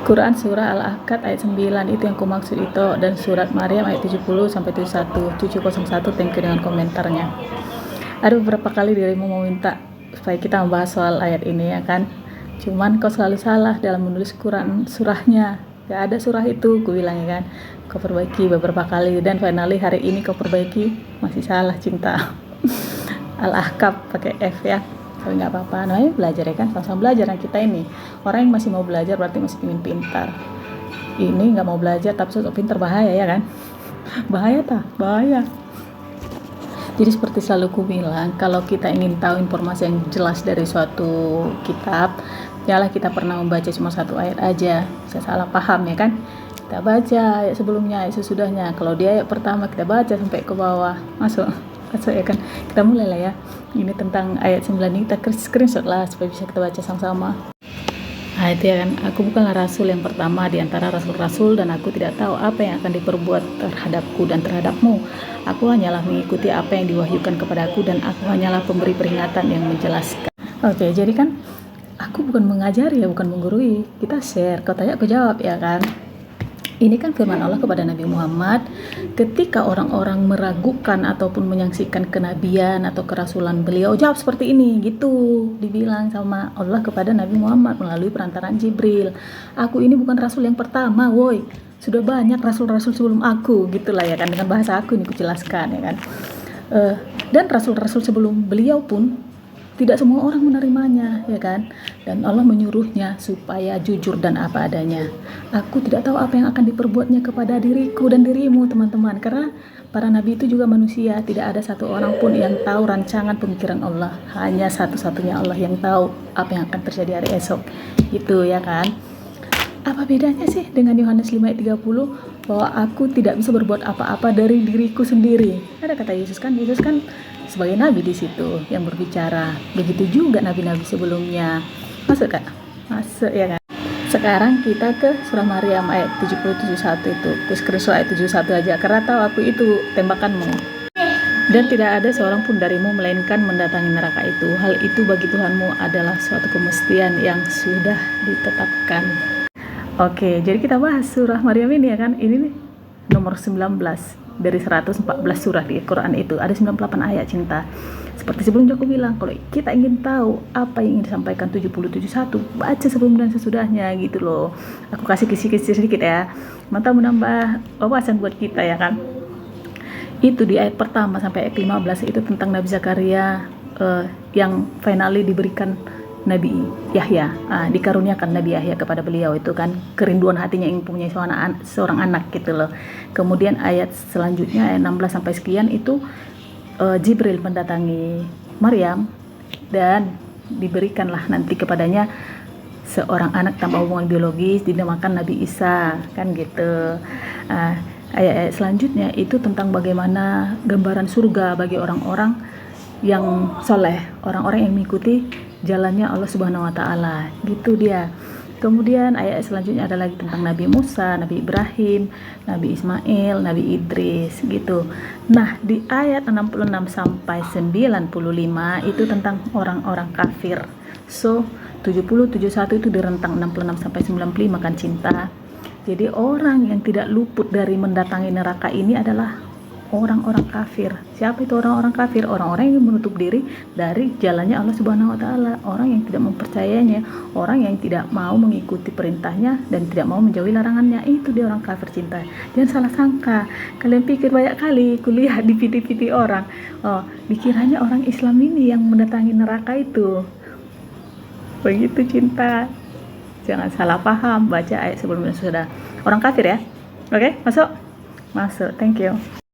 Quran surah Al-Ahqaf ayat 9 itu yang kumaksud itu, dan surat Maryam ayat 70 sampai 71. Cucu 01 thank you dengan komentarnya. Ada beberapa kali dirimu meminta supaya kita membahas soal ayat ini ya kan, cuman kau selalu salah dalam menulis Quran surahnya, gak ada surah itu, ku bilang ya kan. Kau perbaiki beberapa kali dan finally hari ini kau perbaiki, masih salah cinta. Al-Ahqaf pakai F ya, tapi nggak apa-apa, namanya belajar ya kan, sama-sama belajar. Nah, kita ini orang yang masih mau belajar berarti masih ingin pintar. Ini nggak mau belajar tapi sok pintar, bahaya ya kan. Bahaya. Jadi seperti selalu ku bilang, kalau kita ingin tahu informasi yang jelas dari suatu kitab, janganlah kita pernah membaca cuma satu ayat aja, bisa salah paham ya kan. Kita baca ayat sebelumnya, ayat sesudahnya. Kalau di ayat pertama kita baca sampai ke bawah, masuk ya kan. Kita mulai lah ya. Ini tentang ayat 9 ini, kita screenshot lah supaya bisa kita baca sama-sama. Nah itu ya kan, aku bukanlah rasul yang pertama di antara rasul-rasul, dan aku tidak tahu apa yang akan diperbuat terhadapku dan terhadapmu. Aku hanyalah mengikuti apa yang diwahyukan kepadaku, dan aku hanyalah pemberi peringatan yang menjelaskan. Oke, jadi kan aku bukan mengajari ya, bukan menggurui. Kita share, kau tanya aku jawab ya kan. Ini kan firman Allah kepada Nabi Muhammad ketika orang-orang meragukan ataupun menyaksikan kenabian atau kerasulan beliau, jawab seperti ini gitu, dibilang sama Allah kepada Nabi Muhammad melalui perantaraan Jibril. Aku ini bukan rasul yang pertama, woi, sudah banyak rasul-rasul sebelum aku, gitulah ya kan, dengan bahasa aku ini kujelaskan ya kan. Dan rasul-rasul sebelum beliau pun tidak semua orang menerimanya ya kan, dan Allah menyuruhnya supaya jujur dan apa adanya. Aku tidak tahu apa yang akan diperbuatnya kepada diriku dan dirimu teman-teman, karena para nabi itu juga manusia, tidak ada satu orang pun yang tahu rancangan pemikiran Allah, hanya satu-satunya Allah yang tahu apa yang akan terjadi hari esok gitu ya kan. Apa bedanya sih dengan Yohanes 5 ayat 30 bahwa aku tidak bisa berbuat apa-apa dari diriku sendiri? Ada kata Yesus kan sebagai nabi di situ yang berbicara. Begitu juga nabi-nabi sebelumnya. Masuk Kak? Masuk ya kan? Sekarang kita ke surah Maryam ayat 70-71 itu. Terus screenshot ayat 71 aja, karena tahu aku itu tembakanmu. Dan tidak ada seorang pun darimu melainkan mendatangi neraka itu. Hal itu bagi Tuhanmu adalah suatu kemestian yang sudah ditetapkan. Oke, jadi kita bahas surah Maryam ini ya kan. Ini nih, nomor 19 dari 114 surah di Quran itu, ada 98 ayat cinta. Seperti sebelumnya aku bilang, kalau kita ingin tahu apa yang ingin disampaikan 70-71, baca sebelum dan sesudahnya gitu loh. Aku kasih kisi-kisi sedikit ya, mantap, menambah wawasan buat kita ya kan. Itu di ayat pertama sampai ayat 15 itu tentang Nabi Zakaria yang finally diberikan Nabi Yahya, dikaruniakan Nabi Yahya kepada beliau, itu kan kerinduan hatinya ingin punya seorang anak gitu loh. Kemudian ayat selanjutnya ayat 16 sampai sekian itu Jibril mendatangi Maryam dan diberikanlah nanti kepadanya seorang anak tanpa hubungan biologis, dinamakan Nabi Isa kan gitu. Ayat-ayat selanjutnya itu tentang bagaimana gambaran surga bagi orang-orang yang soleh, orang-orang yang mengikuti jalannya Allah Subhanahu wa Ta'ala, gitu dia. Kemudian ayat selanjutnya ada lagi tentang Nabi Musa, Nabi Ibrahim, Nabi Ismail, Nabi Idris, gitu. Nah, di ayat 66 sampai 95 itu tentang orang-orang kafir. So, 70-71 itu direntang 66 sampai 95 kan cinta. Jadi orang yang tidak luput dari mendatangi neraka ini adalah orang-orang kafir. Siapa itu orang-orang kafir? Orang-orang yang menutup diri dari jalannya Allah Subhanahu wa Ta'ala, orang yang tidak mempercayainya, orang yang tidak mau mengikuti perintahnya dan tidak mau menjauhi larangannya. Itu dia orang kafir cinta. Jangan salah sangka. Kalian pikir banyak kali kuliah di PT-PT orang, dikiranya orang Islam ini yang mendatangi neraka itu. Begitu cinta. Jangan salah paham, baca ayat sebelumnya sudah. Orang kafir ya. Oke, masuk. Thank you.